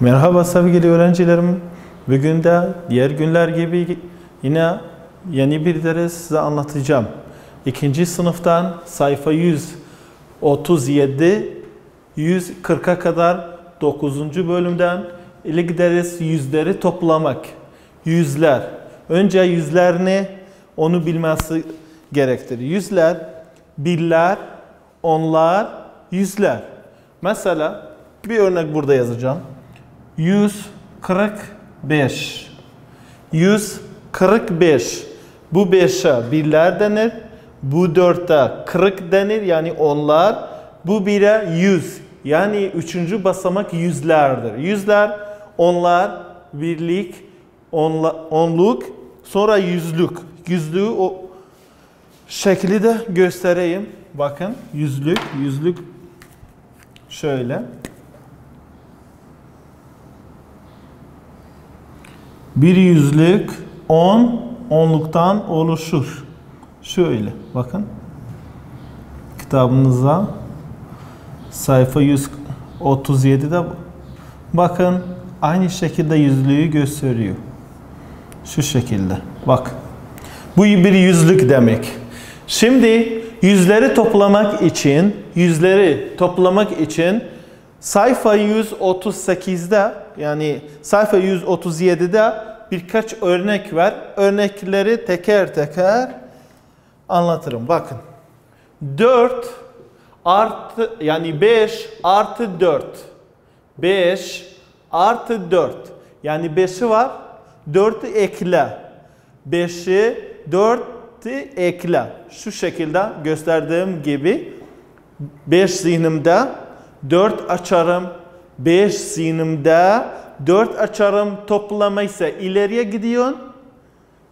Merhaba sevgili öğrencilerim. Bugün de diğer günler gibi yine yeni bir ders size anlatacağım. İkinci sınıftan sayfa 137, 140'a kadar 9. bölümden ilk ders yüzleri toplamak. Yüzler. Önce yüzler ne? Onu bilmesi gerektir. Yüzler, birler, onlar, yüzler. Mesela bir örnek burada yazacağım. 145. 145. Bu 5'e birler denir. Bu 4'e 40 denir. Yani onlar. Bu 1'e 100. Yani 3. basamak yüzlerdir. Yüzler, onlar, birlik, onluk, sonra yüzlük. Yüzlüğü o şekli de göstereyim. Bakın yüzlük şöyle. Bir yüzlük 10, onluktan oluşur. Şöyle bakın. Kitabınıza sayfa 137'de bakın aynı şekilde yüzlüğü gösteriyor. Şu şekilde. Bak. Bu bir yüzlük demek. Şimdi yüzleri toplamak için sayfa 138'de yani sayfa 137'de birkaç örnek var. Örnekleri teker teker anlatırım. Bakın. 4 artı yani 5 artı 4. 5 artı 4. Yani 5'i var. 4'ü ekle. 5'i 4'ü ekle. Şu şekilde gösterdiğim gibi 5 zihnimde 4 açarım. 5 zihnimde 4 açarım. Toplama ise ileriye gidiyorsun.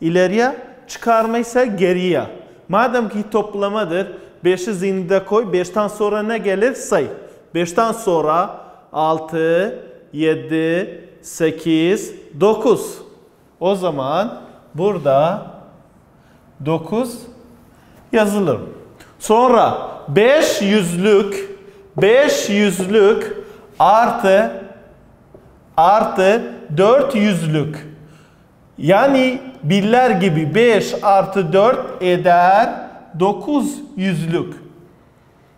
İleriye, çıkarma ise geriye. Madem ki toplamadır, 5'i zihninde koy. 5'ten sonra ne gelir? Say. 5'ten sonra 6, 7, 8, 9. O zaman burada 9 yazılır. Sonra 5 yüzlük artı 4 yüzlük. Yani birler gibi 5 artı 4 eder 9 yüzlük.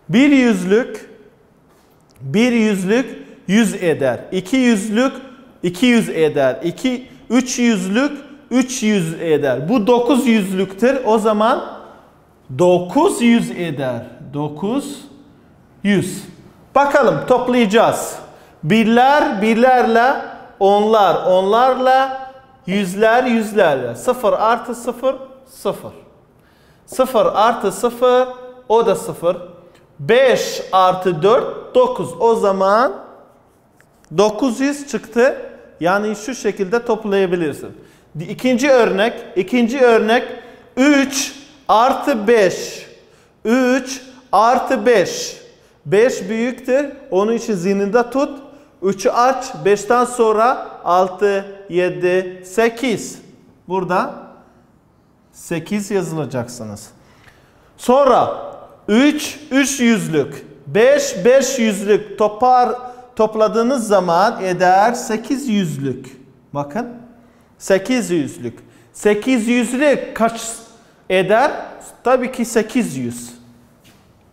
Bir yüzlük 100 eder. 2 yüzlük 200 eder. 3 yüzlük 300 eder. Bu 9 yüzlüktür. O zaman 900 eder. 900. Bakalım toplayacağız. Birler birlerle, onlar onlarla, yüzler yüzlerle. 0 artı 0 0. 0 artı 0 o da 0. 5 artı 4 9. O zaman 900 çıktı. Yani şu şekilde toplayabilirsin. İkinci örnek 3 artı 5. 3 artı 5. 5 büyüktür. Onun için zihninde tut. 3'ü aç. 5'ten sonra 6, 7, 8. Burada 8 yazılacaksınız. Sonra 3 yüzlük. 5 yüzlük topladığınız zaman eder 8 yüzlük. Bakın. 8 yüzlük. 8 yüzlük kaç eder? Tabii ki 800.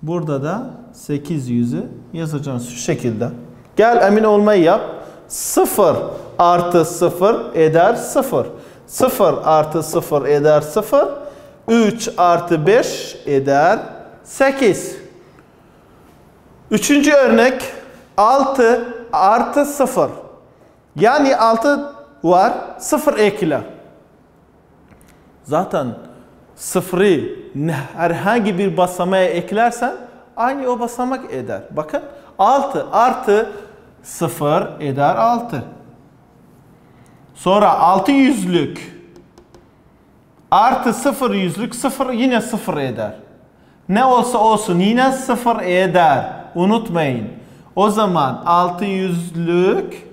Burada da 800'ü yazacağız şu şekilde. Gel emin olmayı yap. 0 artı 0 eder 0. 0 artı 0 eder 0. 3 artı 5 eder 8. Üçüncü örnek 6 artı 0. Yani 6 var 0 ekle. Zaten 0'ı herhangi bir basamağa eklersen aynı o basamak eder. Bakın 6 artı 0 eder 6. Sonra 6 yüzlük artı 0 yüzlük 0 yine 0 eder. Ne olsa olsun yine 0 eder. Unutmayın. O zaman 6 yüzlük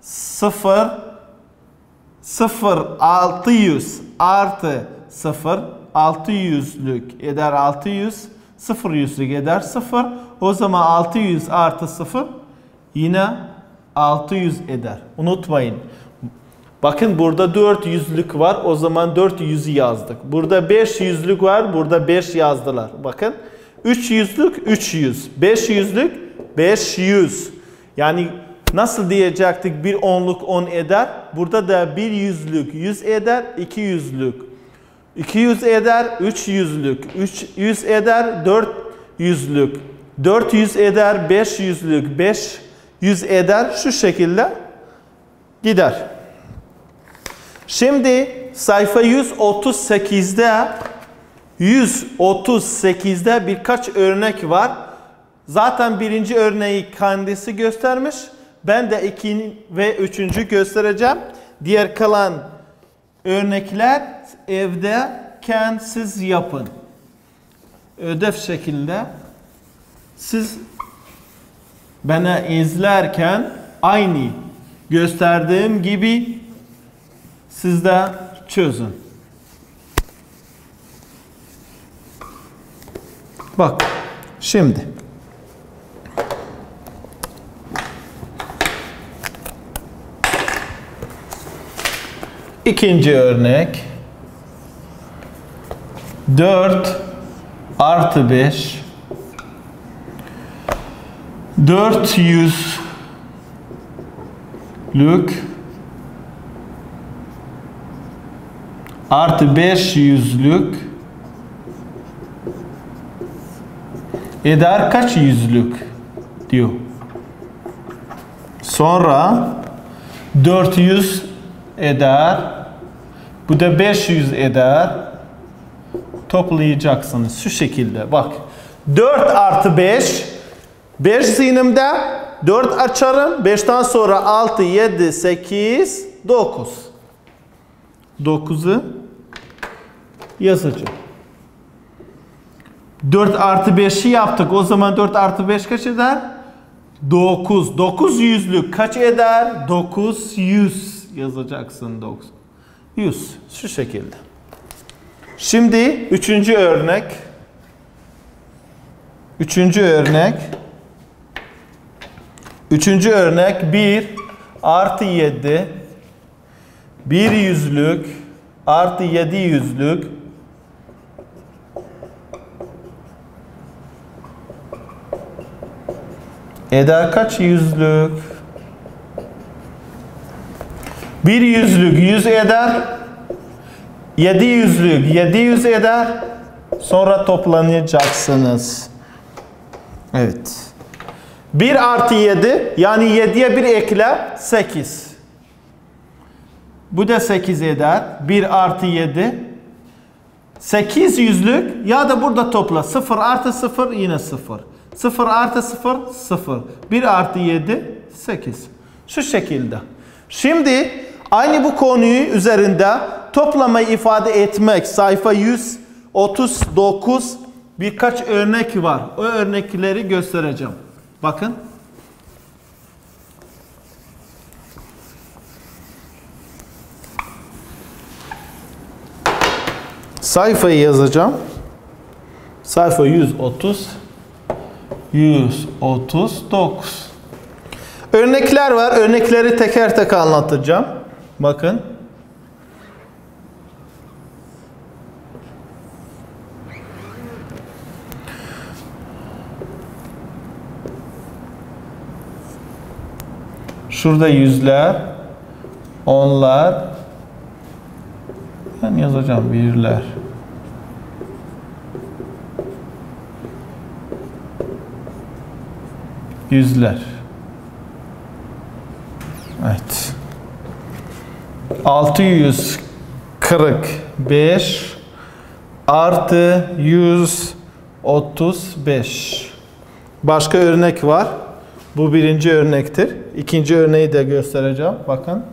0 600 artı 0 600'lük eder 600. 0 yüzlük eder 0. O zaman 600 artı 0 yine 600 eder. Unutmayın. Bakın burada 400'lük var. O zaman 400'ü yazdık. Burada 500'lük var. Burada 5 yazdılar. Bakın. 300'lük 300. 500'lük 500. Yani nasıl diyecektik? Bir onluk 10 eder. Burada da bir yüzlük 100 eder. 200'lük 200 eder. 300'lük 300 eder. 400'lük 400 eder. 500'lük 500 eder. Şu şekilde gider. Şimdi sayfa 138'de birkaç örnek var. Zaten birinci örneği kendisi göstermiş. Ben de 2 ve 3. göstereceğim. Diğer kalan örnekler evde siz yapın. Ödev şekilde siz bana izlerken aynı gösterdiğim gibi siz de çözün. Bak şimdi. İkinci örnek. 4 artı 5 400'lük artı 500'lük eder kaç yüzlük diyor. Sonra 400 eder. Bu da 500 eder. Toplayacaksınız şu şekilde. Bak. 4 artı 5. 5 zihnimde 4 açarım. 5'ten sonra 6, 7, 8, 9. 9'u yazacağım. 4 artı 5'i yaptık. O zaman 4 artı 5 kaç eder? 9. 900'lük kaç eder? 900 yazacaksın. 100. Şu şekilde. Şimdi 3. örnek. 3. örnek. 3. örnek 1 artı 7 100'lük artı 700'lük eder kaç yüzlük? 100'lük 100 eder. 700'lük 700 eder. Sonra toplanacaksınız. Evet. 1 artı 7 yani 7'ye 1 ekle 8. Bu da 8 eder. 1 artı 7. 800'lük ya da burada topla. 0 artı 0 yine 0. 0 artı 0 0. 1 artı 7 8. Şu şekilde. Şimdi aynı bu konuyu üzerinde toplamayı ifade etmek. Sayfa 139 birkaç örnek var. O örnekleri göstereceğim. Bakın. Sayfayı yazacağım. Sayfa 139. Örnekler var. Örnekleri teker teker anlatacağım. Bakın. Şurada yüzler, onlar, ben yazacağım birler. Yüzler. Evet. 645 artı 135. Başka örnek var. Bu birinci örnektir. İkinci örneği de göstereceğim. Bakın.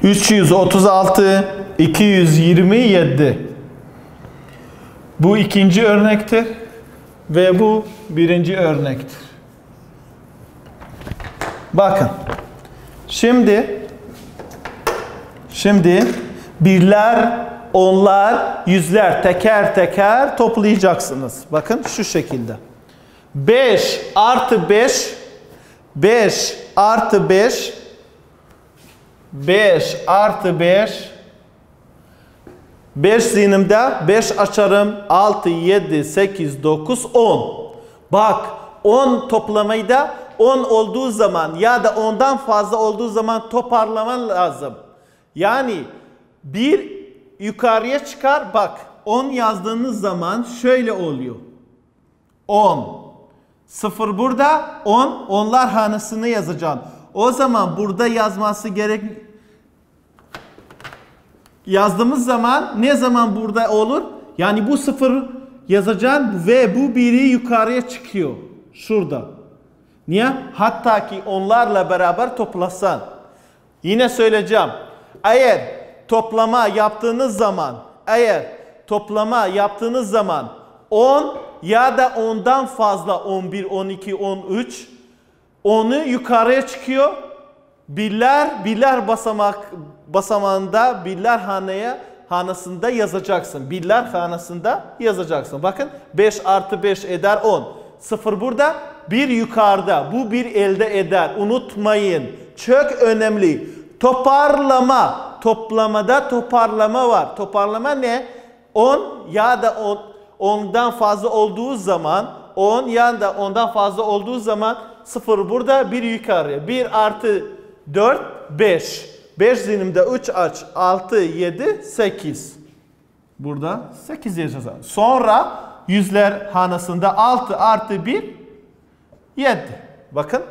336, 227. Bu ikinci örnektir ve bu birinci örnektir. Bakın. Şimdi birler, onlar, yüzler teker teker toplayacaksınız. Bakın şu şekilde. 5 artı 5, 5 artı 5, 5 artı 5, 5 zihnimde 5 açarım. 6, 7, 8, 9, 10. Bak 10 toplamayı da 10 olduğu zaman ya da 10'dan fazla olduğu zaman toparlaman lazım. Yani bir yukarıya çıkar. Bak 10 yazdığınız zaman şöyle oluyor. 10. 0 burada. 10. Onlar hanesini yazacaksın. O zaman burada yazması gerek. Yazdığımız zaman ne zaman burada olur? Yani bu 0 yazacaksın ve bu biri yukarıya çıkıyor. Şurada. Niye? Hatta ki onlarla beraber toplasan. Yine söyleyeceğim. Eğer toplama yaptığınız zaman 10 ya da 10'dan fazla 11, 12, 13 onu yukarıya çıkıyor. Birler basamağında birler hanesinde yazacaksın. Birler hanesinde yazacaksın. Bakın 5 artı 5 eder 10. 0 burada, 1 yukarıda. Bu bir elde eder. Unutmayın. Çok önemli. Toparlama. Toplamada toparlama var. Toparlama ne? 10 ya da 10'dan fazla olduğu zaman 10 ya da 10'dan fazla olduğu zaman 0 burada, 1 yukarıya. 1 artı 4, 5. 5 zihnimde 3 aç. 6, 7, 8. Burada 8 yazacağız. Sonra yüzler hanesinde 6 artı 1, 7. Bakın.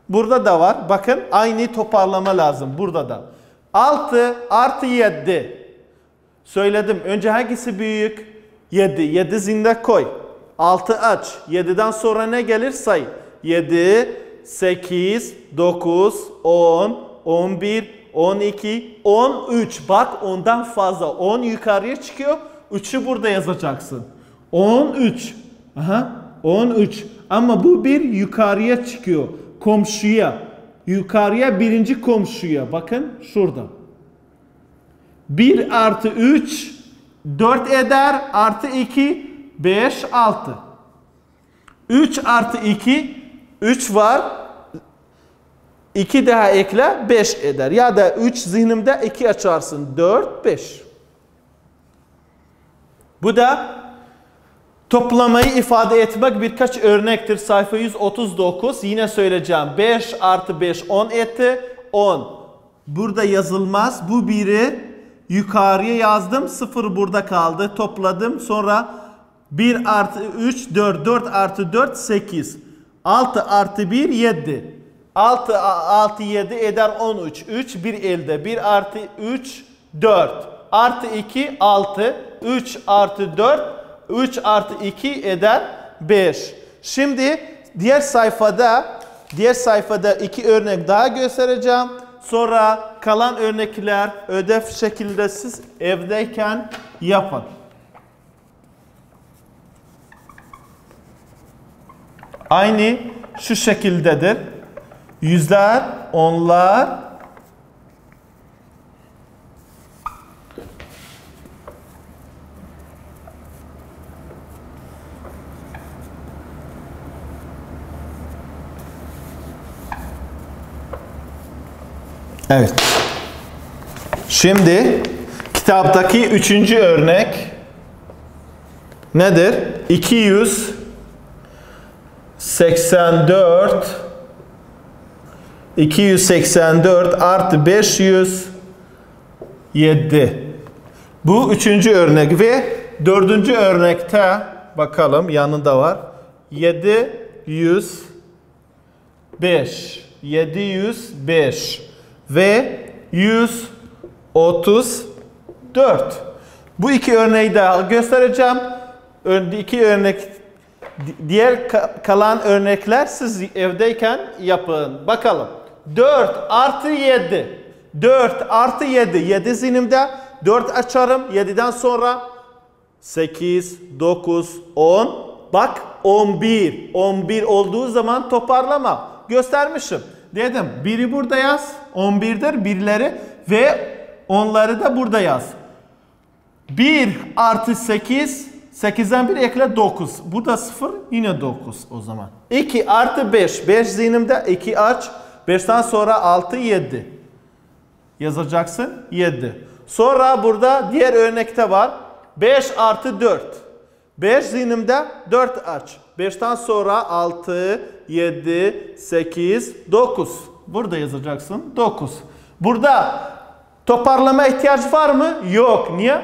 Burada da var. Bakın aynı toparlama lazım. Burada da. 6 artı 7. Söyledim. Önce hangisi büyük? 7. 7 zinde koy. 6 aç. 7'den sonra ne gelir? Say. 7, 8, 9, 10, 11, 12, 13. Bak ondan fazla. 10 yukarıya çıkıyor. 3'ü burada yazacaksın. 13. Aha. 13. Ama bu bir yukarıya çıkıyor. Komşuya. Yukarıya birinci komşuya. Bakın şurada. 1 artı 3 4 eder. Artı 2 5 6. 3 artı 2 3 var. 2 daha ekle 5 eder. Ya da 3 zihnimde 2 açarsın. 4 5. Bu da toplamayı ifade etmek birkaç örnektir. Sayfa 139. Yine söyleyeceğim. 5 artı 5 10 etti. 10. Burada yazılmaz. Bu biri yukarıya yazdım. 0 burada kaldı. Topladım. Sonra 1 artı 3 4. 4 artı 4 8. 6 artı 1 7. 6 7 eder 13. 3 bir elde. 1 artı 3 4. Artı 2 6. 3 artı 4 3 artı 2 eder 5. Şimdi diğer sayfada 2 örnek daha göstereceğim. Sonra kalan örnekler ödev şekilde siz evdeyken yapın. Aynı şu şekildedir. Yüzler, onlar, evet. Şimdi kitaptaki 3. örnek nedir? 284 artı 507. Bu 3. örnek ve 4. örnekte bakalım yanında var. 705 ve 134. Bu 2 örneği daha göstereceğim. 2 örnek, diğer kalan örnekler siz evdeyken yapın. Bakalım. 4 artı 7. 4 artı 7. 7 zihnimde. 4 açarım. 7'den sonra 8, 9, 10. Bak 11. 11 olduğu zaman toparlamam. Göstermişim. Dedim 1'i burada yaz. 11'dir birleri ve onları da burada yaz. 1 artı 8. 8'den 1 ekle 9. Bu da 0. Yine 9 o zaman. 2 artı 5. 5 zihnimde. 2 aç. 5'ten sonra 6, 7. Yazacaksın 7. Sonra burada diğer örnekte var. 5 artı 4. 5 zihnimde 4 aç. 5'ten sonra 6, 7, 8, 9. Burada yazacaksın 9. Burada toparlama ihtiyaç var mı? Yok. Niye?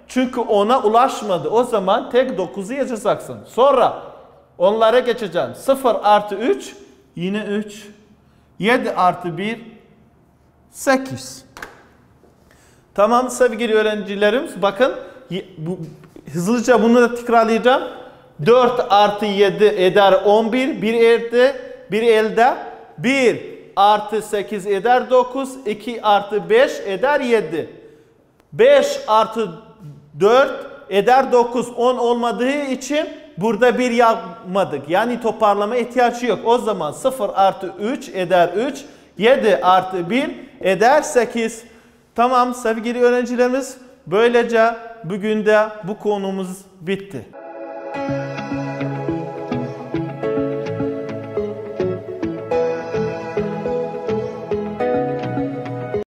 Çünkü ona ulaşmadı. O zaman tek 9'u yazacaksın. Sonra onlara geçeceğim. 0 artı 3 yine 3. 7 artı 1 8. Tamam sevgili öğrencilerimiz. Bakın hızlıca bunu da tekrarlayacağım. 4 artı 7 eder 11. Bir elde. 1 artı 8 eder 9. 2 artı 5 eder 7. 5 artı 4 eder 9. 10 olmadığı için burada 1 yapmadık. Yani toparlama ihtiyacı yok. O zaman 0 artı 3 eder 3. 7 artı 1 eder 8. Tamam sevgili öğrencilerimiz. Böylece bugün de bu konumuz bitti.